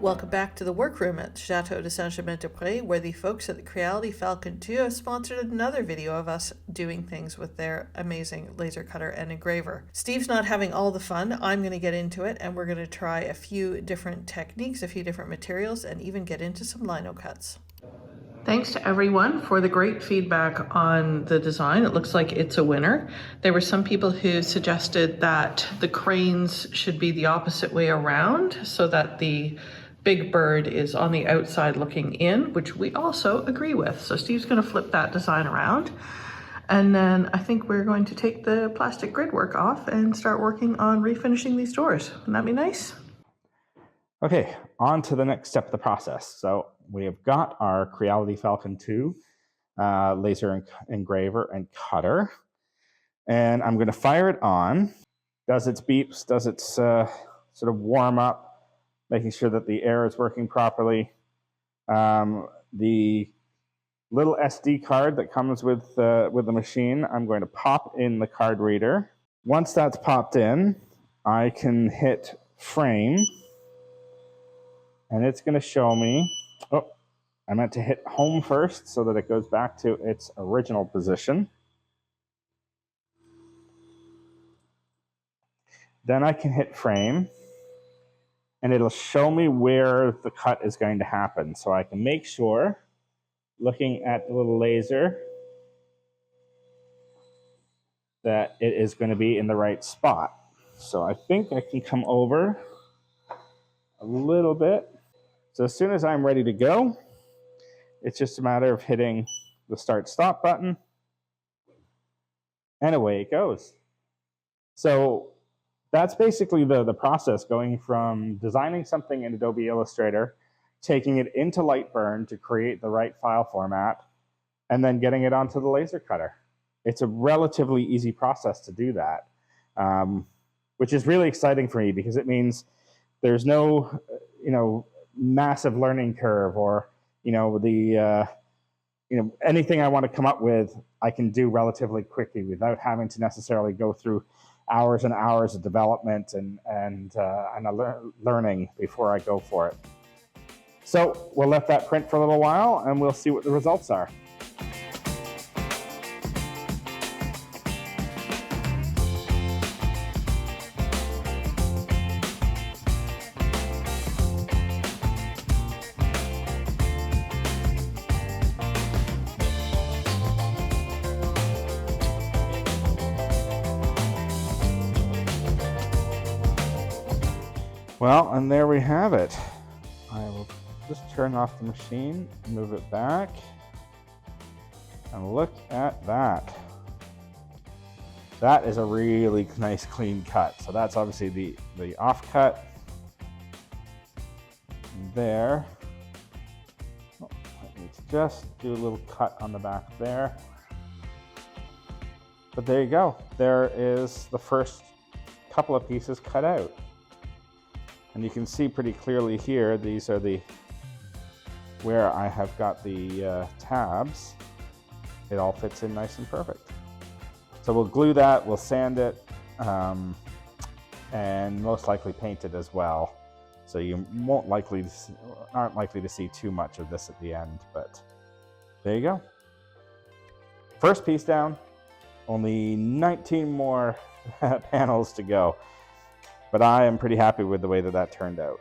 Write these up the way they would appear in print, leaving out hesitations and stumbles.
welcome back to the workroom at Château de Saint-Germain-des-Prés, where the folks at the Creality Falcon2 have sponsored another video of us doing things with their amazing laser cutter and engraver. Steve's not having all the fun. I'm going to get into it, and we're going to try a few different techniques, a few different materials, and even get into some lino cuts. Thanks to everyone for the great feedback on the design. It looks like it's a winner. There were some people who suggested that the cranes should be the opposite way around so that the big bird is on the outside looking in, which we also agree with. So Steve's going to flip that design around. And then I think we're going to take the plastic grid work off and start working on refinishing these doors. Wouldn't that be nice? Okay, on to the next step of the process. So we have got our Creality Falcon2 laser engraver and cutter, and I'm going to fire it on. Does its beeps, does its sort of warm up, making sure that the air is working properly. The little SD card that comes with the machine, I'm going to pop in the card reader. Once that's popped in, I can hit frame. And it's going to show me, oh, I meant to hit home first so that it goes back to its original position. Then I can hit frame, and it'll show me where the cut is going to happen. So I can make sure, looking at the little laser, that it is going to be in the right spot. So I think I can come over a little bit. So as soon as I'm ready to go, it's just a matter of hitting the start-stop button, and away it goes. So that's basically the process, going from designing something in Adobe Illustrator, taking it into Lightburn to create the right file format, and then getting it onto the laser cutter. It's a relatively easy process to do that, which is really exciting for me because it means there's no, massive learning curve, or anything I want to come up with, I can do relatively quickly without having to necessarily go through hours and hours of development and learning before I go for it. So we'll let that print for a little while, and we'll see what the results are. Well, and there we have it. I will just turn off the machine, move it back, and look at that. That is a really nice clean cut. So that's obviously the off cut there. Oh, let me just do a little cut on the back there. But there you go. There is the first couple of pieces cut out. And you can see pretty clearly here, these are where I have got the tabs. It all fits in nice and perfect. So we'll glue that, we'll sand it, and most likely paint it as well. So you aren't likely to see too much of this at the end, but there you go. First piece down, only 19 more panels to go. But I am pretty happy with the way that turned out.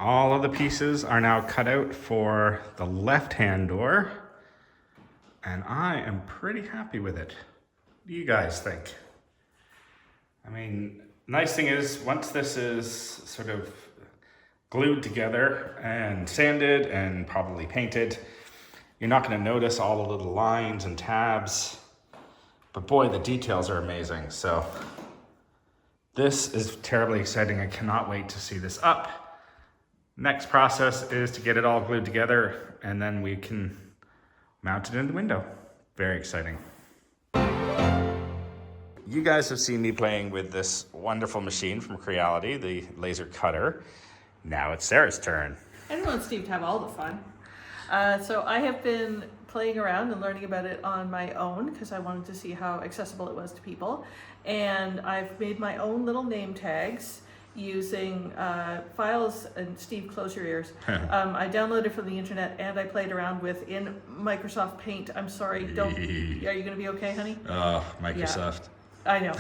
All of the pieces are now cut out for the left-hand door, and I am pretty happy with it. What do you guys think? I mean, nice thing is, once this is sort of glued together and sanded and probably painted, you're not going to notice all the little lines and tabs, but boy, the details are amazing. So this is terribly exciting. I cannot wait to see this up. Next process is to get it all glued together, and then we can mount it in the window. Very exciting. You guys have seen me playing with this wonderful machine from Creality, the Laser Cutter. Now it's Sarah's turn. I don't want Steve to have all the fun. So I have been playing around and learning about it on my own because I wanted to see how accessible it was to people. And I've made my own little name tags using files, and Steve, close your ears. I downloaded from the internet and I played around with in Microsoft Paint. I'm sorry, are you going to be okay, honey? Oh, Microsoft. Yeah. I know.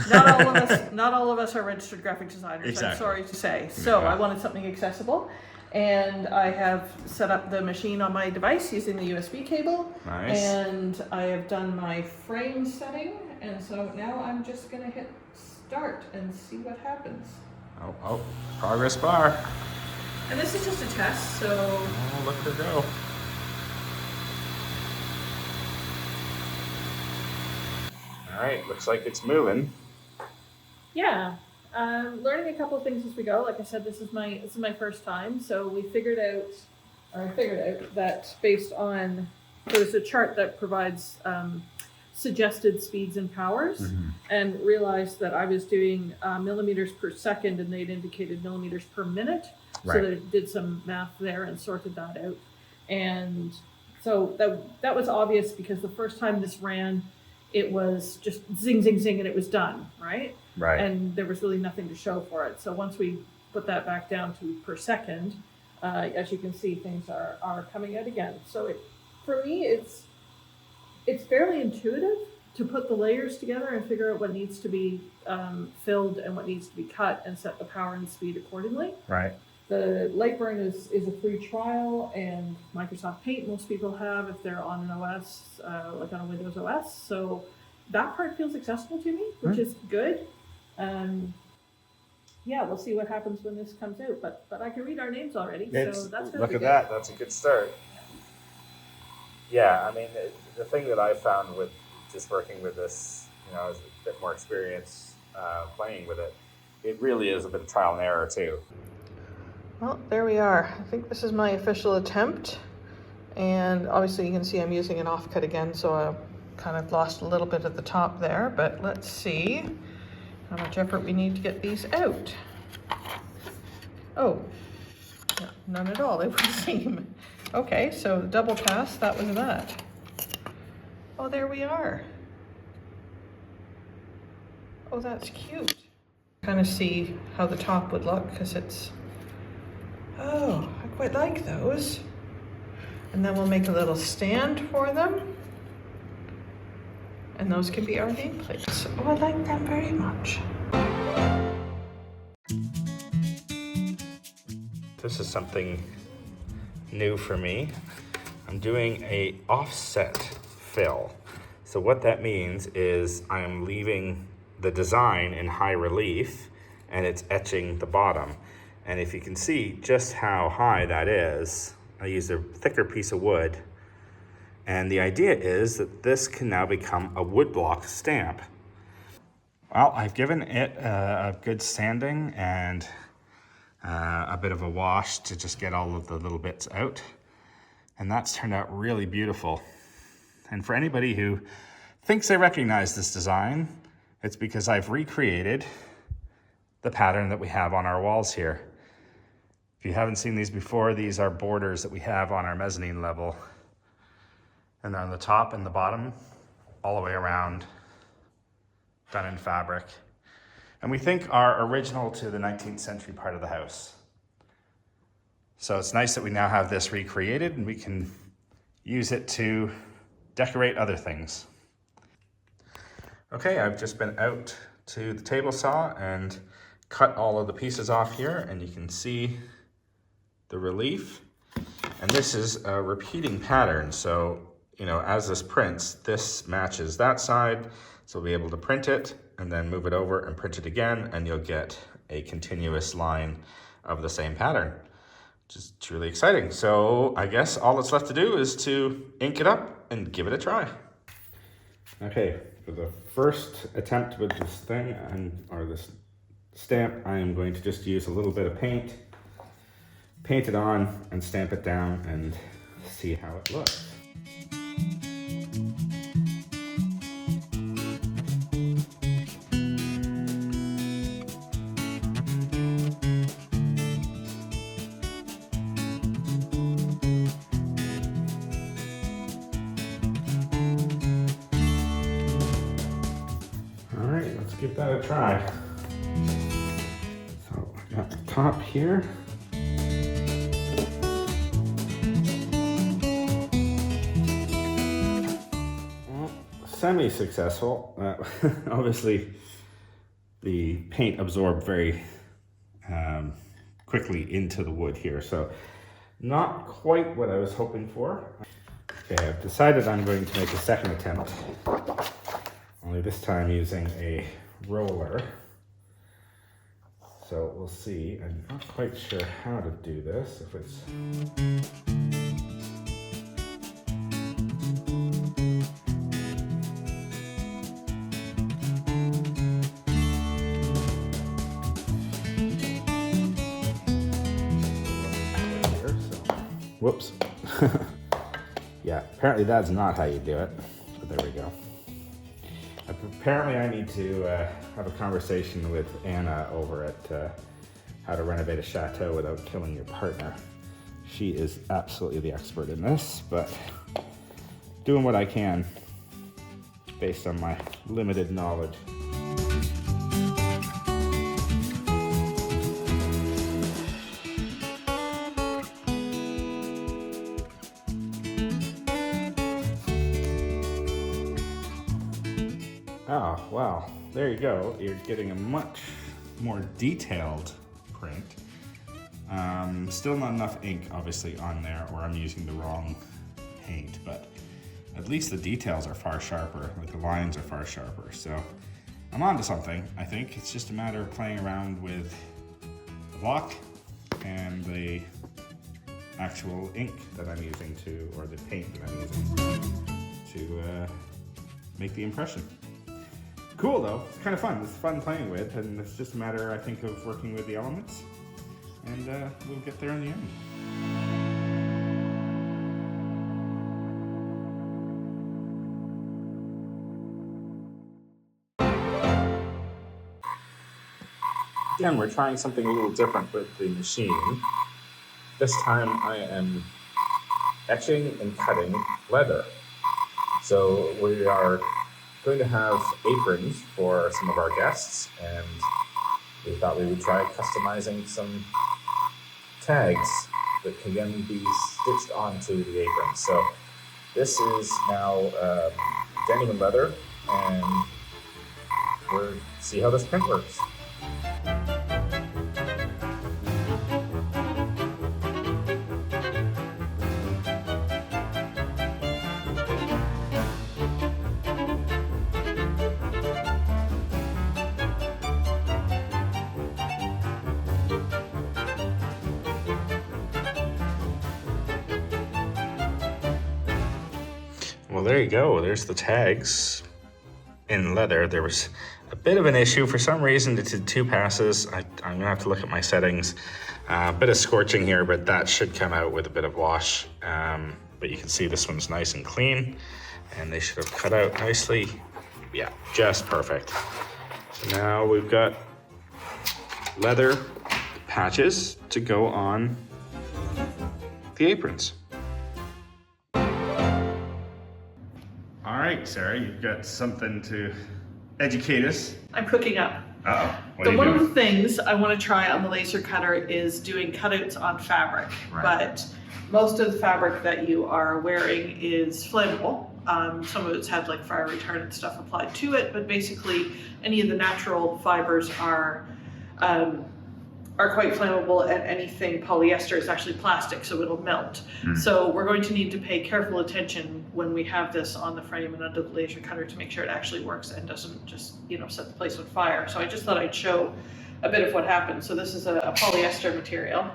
Not all of us are registered graphic designers. Exactly. I'm sorry to say. So I wanted something accessible, and I have set up the machine on my device using the USB cable. Nice. And I have done my frame setting, and so now I'm just gonna hit start and see what happens. Oh, progress bar. And this is just a test, so. Oh, look at her go. All right, looks like it's moving. Yeah, learning a couple of things as we go. Like I said, this is my first time, so I figured out that based on, there's a chart that provides suggested speeds and powers, and realized that I was doing millimeters per second, and they'd indicated millimeters per minute. Right. So they did some math there and sorted that out, and so that was obvious because the first time this ran, it was just zing, zing, zing, and it was done, right? Right. And there was really nothing to show for it. So once we put that back down to per second, as you can see, things are coming out again. So for me, it's fairly intuitive to put the layers together and figure out what needs to be filled and what needs to be cut and set the power and speed accordingly. Right. The Lightburn is a free trial, and Microsoft Paint most people have if they're on an OS, like on a Windows OS. So that part feels accessible to me, which is good. Yeah, we'll see what happens when this comes out, but I can read our names already, so that's really look at good. that. That's a good start. Yeah, I mean, the thing that I found with just working with this, as a bit more experience playing with it, it really is a bit of trial and error too. Well, there we are. I think this is my official attempt, and obviously you can see I'm using an offcut again, so I kind of lost a little bit at the top there, but let's see how much effort we need to get these out. Oh, no, none at all, it would seem. Okay, so double pass, that was that. Oh, there we are. Oh, that's cute. Kind of see how the top would look, because it's, oh, I quite like those. And then we'll make a little stand for them. And those can be our nameplates. Oh, I like them very much. This is something new for me. I'm doing a offset fill. So what that means is I'm leaving the design in high relief and it's etching the bottom. And if you can see just how high that is, I used a thicker piece of wood. And the idea is that this can now become a woodblock stamp. Well, I've given it a good sanding and a bit of a wash to just get all of the little bits out. And that's turned out really beautiful. And for anybody who thinks they recognize this design, it's because I've recreated the pattern that we have on our walls here. If you haven't seen these before, these are borders that we have on our mezzanine level. And on the top and the bottom, all the way around, done in fabric. And we think are original to the 19th century part of the house. So it's nice that we now have this recreated and we can use it to decorate other things. Okay, I've just been out to the table saw and cut all of the pieces off here, and you can see the relief. And this is a repeating pattern. So, you know, as this prints, this matches that side. So we'll be able to print it and then move it over and print it again, and you'll get a continuous line of the same pattern, which is truly exciting. So I guess all that's left to do is to ink it up and give it a try. Okay, for the first attempt with this thing, or this stamp, I am going to just use a little bit of paint it on and stamp it down and see how it looks. All right, let's give that a try. So I got the top here. Semi-successful. Obviously, the paint absorbed very quickly into the wood here, so not quite what I was hoping for. Okay, I've decided I'm going to make a second attempt, only this time using a roller. So we'll see. I'm not quite sure how to do this. If it's whoops. Yeah, apparently that's not how you do it, but there we go. Apparently I need to have a conversation with Anna over at How to Renovate a Chateau Without Killing Your Partner. She is absolutely the expert in this, but doing what I can based on my limited knowledge. Oh, wow, there you go. You're getting a much more detailed print. Still not enough ink, obviously, on there, or I'm using the wrong paint, but at least the details are far sharper, like the lines are far sharper. So I'm onto something, I think. It's just a matter of playing around with the block and the actual ink that I'm using to, or the paint that I'm using to make the impression. Cool though, it's kind of fun. It's fun playing with, and it's just a matter, I think, of working with the elements, and we'll get there in the end. Again, we're trying something a little different with the machine. This time I am etching and cutting leather. So we are going to have aprons for some of our guests, and we thought we would try customizing some tags that can then be stitched onto the apron. So this is now genuine leather, and we'll see how this print works. Well, there you go. There's the tags in leather. There was a bit of an issue. For some reason, it did 2 passes. I'm gonna have to look at my settings. A bit of scorching here, but that should come out with a bit of wash. But you can see this one's nice and clean, and they should have cut out nicely. Yeah, just perfect. So now we've got leather patches to go on the aprons. All right, Sarah, you've got something to educate us. I'm cooking up. Uh-oh. One of the things I want to try on the laser cutter is doing cutouts on fabric, but most of the fabric that you are wearing is flammable. Some of it's had like fire retardant stuff applied to it, but basically any of the natural fibers are are quite flammable, and anything polyester is actually plastic, so it'll melt. So we're going to need to pay careful attention when we have this on the frame and under the laser cutter to make sure it actually works and doesn't just, you know, set the place on fire. So I just thought I'd show a bit of what happens. So this is a polyester material.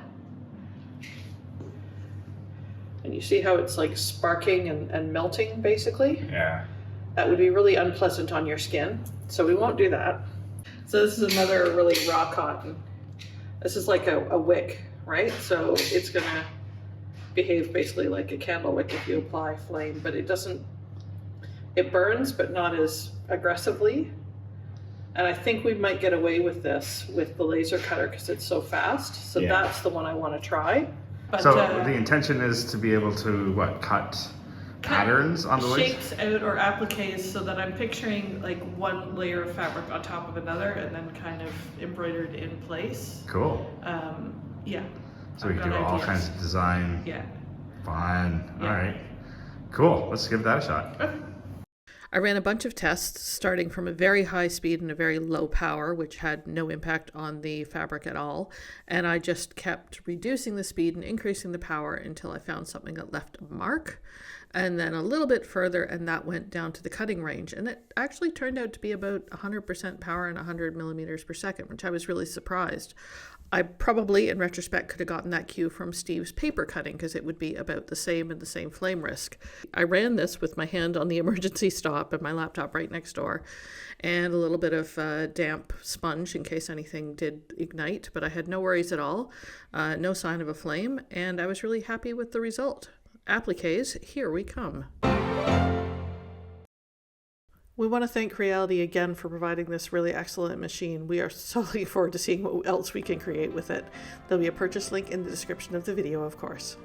And you see how it's like sparking and melting, basically? Yeah. That would be really unpleasant on your skin, so we won't do that. So this is another really raw cotton. This is like a wick, right? So it's gonna behave basically like a candle wick if you apply flame, but it doesn't, it burns, but not as aggressively. And I think we might get away with this with the laser cutter because it's so fast. So that's the one I want to try. But, so the intention is to be able to, what, cut patterns on the laser? Shapes out or appliques, so that I'm picturing like one layer of fabric on top of another and then kind of embroidered in place. Cool. Yeah. So we can do all kinds of design. Yeah. Fun. Yeah. All right. Cool. Let's give that a shot. Okay. I ran a bunch of tests starting from a very high speed and a very low power, which had no impact on the fabric at all. And I just kept reducing the speed and increasing the power until I found something that left a mark. And then a little bit further, and that went down to the cutting range. And it actually turned out to be about 100% power and 100 millimeters per second, which I was really surprised. I probably, in retrospect, could have gotten that cue from Steve's paper cutting because it would be about the same and the same flame risk. I ran this with my hand on the emergency stop and my laptop right next door, and a little bit of damp sponge in case anything did ignite, but I had no worries at all, no sign of a flame, and I was really happy with the result. Appliques, here we come. We want to thank Creality again for providing this really excellent machine. We are so looking forward to seeing what else we can create with it. There'll be a purchase link in the description of the video, of course.